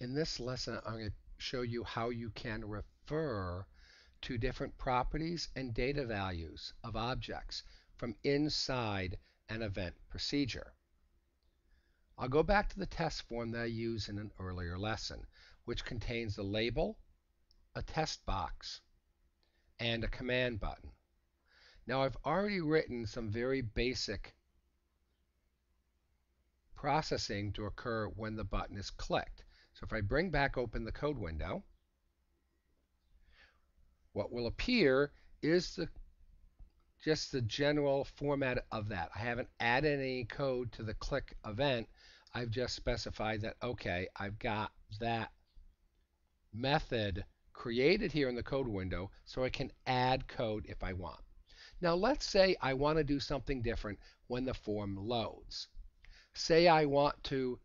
In this lesson, I'm going to show you how you can refer to different properties and data values of objects from inside an event procedure. I'll go back to the test form that I used in an earlier lesson, which contains a label, a test box, and a command button. Now I've already written some very basic processing to occur when the button is clicked. So if I bring back open the code window, what will appear is just the general format of that. I haven't added any code to the click event. I've just specified that, okay, I've got that method created here in the code window so I can add code if I want. Now let's say I want to do something different when the form loads. Say I want to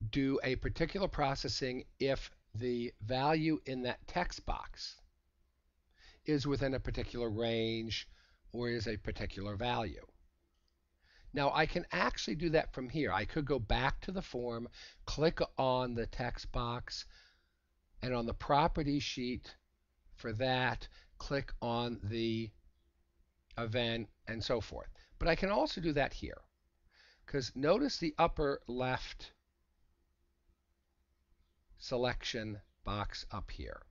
do a particular processing if the value in that text box is within a particular range or is a particular value. Now I can actually do that from here. I could go back to the form, click on the text box, and on the property sheet for that, click on the event and so forth. But I can also do that here, because notice the upper left selection box up here.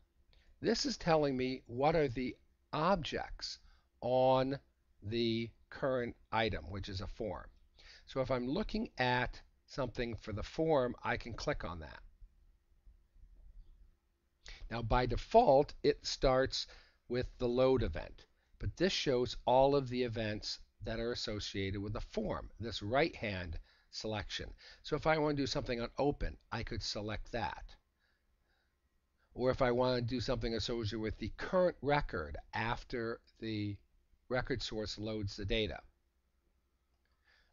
This is telling me what are the objects on the current item, which is a form. So if I'm looking at something for the form, I can click on that. Now by default, it starts with the load event, but this shows all of the events that are associated with the form, this right-hand selection. So if I want to do something on open, I could select that. Or if I want to do something associated with the current record after the record source loads the data,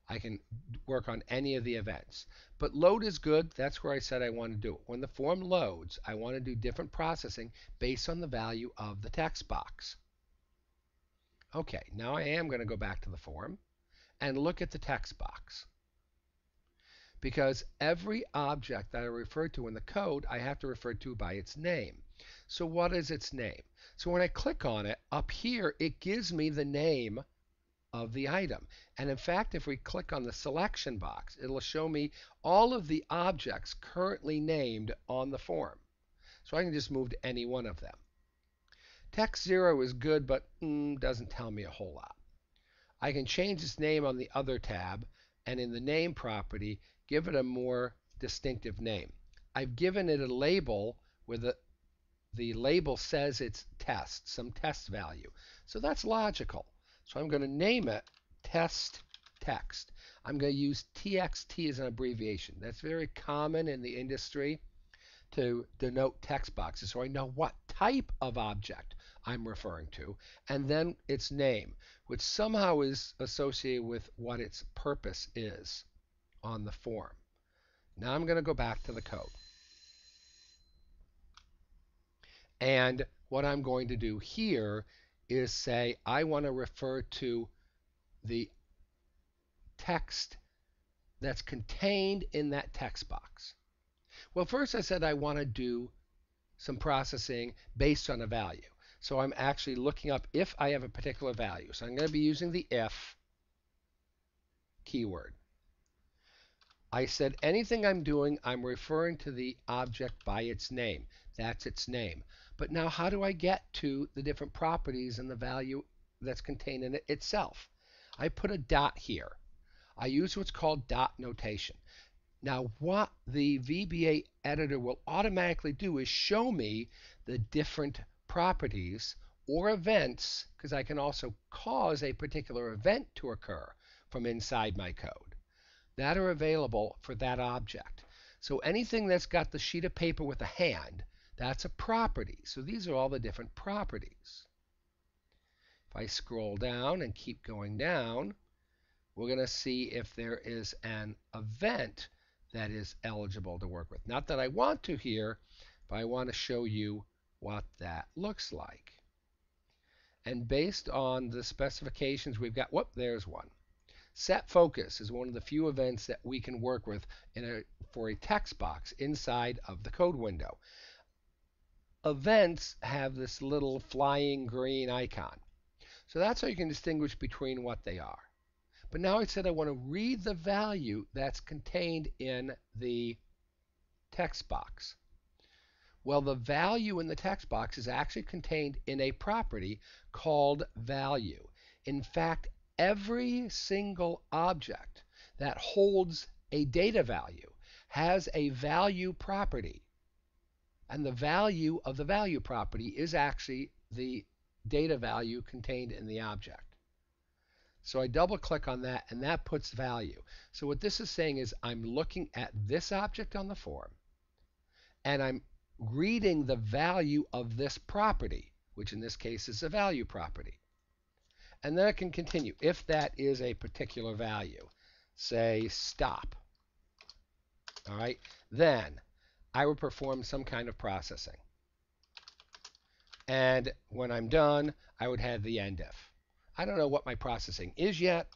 I can work on any of the events. But load is good. That's where I said I want to do it. When the form loads, I want to do different processing based on the value of the text box. Okay, now I am going to go back to the form and look at the text box. Because every object that I refer to in the code, I have to refer to by its name. So what is its name? So when I click on it, up here, it gives me the name of the item. And in fact, if we click on the selection box, it'll show me all of the objects currently named on the form. So I can just move to any one of them. Text 0 is good, but doesn't tell me a whole lot. I can change its name on the other tab, and in the name property, give it a more distinctive name. I've given it a label where the label says it's test, some test value. So that's logical. So I'm going to name it test text. I'm going to use TXT as an abbreviation. That's very common in the industry to denote text boxes, so I know what type of object I'm referring to, and then its name, which somehow is associated with what its purpose is on the form. Now I'm going to go back to the code. And what I'm going to do here is say I want to refer to the text that's contained in that text box. Well, first I said I want to do some processing based on a value. So I'm actually looking up if I have a particular value. So I'm going to be using the if keyword. I said anything I'm doing, I'm referring to the object by its name. That's its name. But now how do I get to the different properties and the value that's contained in it itself? I put a dot here. I use what's called dot notation. Now what the VBA editor will automatically do is show me the different properties or events, because I can also cause a particular event to occur from inside my code, that are available for that object. So anything that's got the sheet of paper with a hand, that's a property. So these are all the different properties. If I scroll down and keep going down, we're going to see if there is an event that is eligible to work with. Not that I want to here, but I want to show you what that looks like. And based on the specifications we've got, whoop, there's one. Set focus is one of the few events that we can work with for a text box inside of the code window. Events have this little flying green icon. So that's how you can distinguish between what they are. But now I said I want to read the value that's contained in the text box. Well, the value in the text box is actually contained in a property called value. In fact, every single object that holds a data value has a value property. And the value of the value property is actually the data value contained in the object. So I double click on that and that puts value. So what this is saying is I'm looking at this object on the form and I'm reading the value of this property, which in this case is a value property. And then I can continue if that is a particular value. Say stop. All right. Then I would perform some kind of processing. And when I'm done, I would have the end if. I don't know what my processing is yet.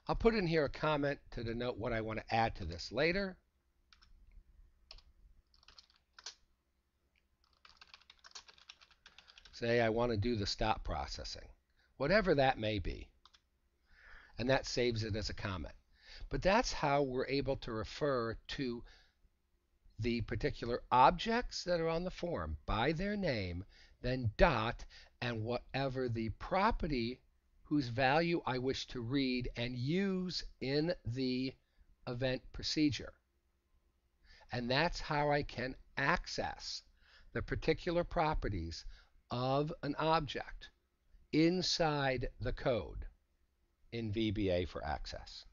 I'll put in here a comment to denote what I want to add to this later. Say I want to do the stop processing, whatever that may be. And that saves it as a comment. But that's how we're able to refer to the particular objects that are on the form by their name, then dot, and whatever the property whose value I wish to read and use in the event procedure. And that's how I can access the particular properties of an object inside the code in VBA for access.